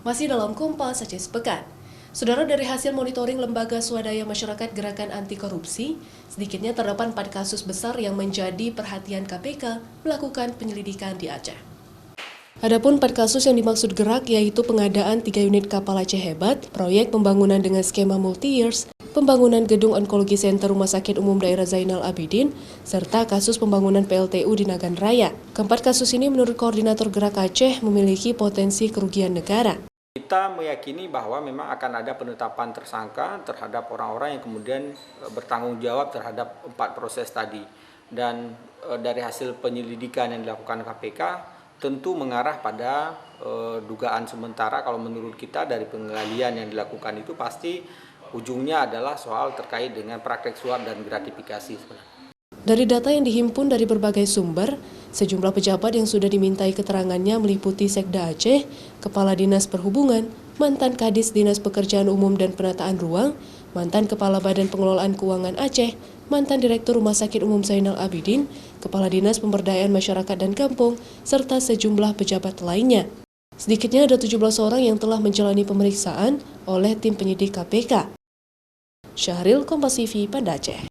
Masih dalam Kompas Aceh Sepekan. Saudara, dari hasil monitoring Lembaga Swadaya Masyarakat Gerakan Anti Korupsi, sedikitnya terdapat 4 kasus besar yang menjadi perhatian KPK melakukan penyelidikan di Aceh. Adapun 4 kasus yang dimaksud gerak yaitu pengadaan 3 unit kapal Aceh Hebat, proyek pembangunan dengan skema multi-years, pembangunan gedung onkologi center Rumah Sakit Umum Daerah Zainal Abidin, serta kasus pembangunan PLTU di Nagan Raya. Keempat kasus ini menurut Koordinator Gerak Aceh memiliki potensi kerugian negara. Kita meyakini bahwa memang akan ada penetapan tersangka terhadap orang-orang yang kemudian bertanggung jawab terhadap 4 proses tadi. Dan dari hasil penyelidikan yang dilakukan KPK tentu mengarah pada dugaan sementara kalau menurut kita dari penggalian yang dilakukan itu pasti ujungnya adalah soal terkait dengan praktek suap dan gratifikasi sebenarnya. Dari data yang dihimpun dari berbagai sumber, sejumlah pejabat yang sudah dimintai keterangannya meliputi Sekda Aceh, Kepala Dinas Perhubungan, mantan Kadis Dinas Pekerjaan Umum dan Penataan Ruang, mantan Kepala Badan Pengelolaan Keuangan Aceh, mantan Direktur Rumah Sakit Umum Zainal Abidin, Kepala Dinas Pemberdayaan Masyarakat dan Kampung, serta sejumlah pejabat lainnya. Sedikitnya ada 17 orang yang telah menjalani pemeriksaan oleh tim penyidik KPK. Syahril, Kompas TV, Banda Aceh.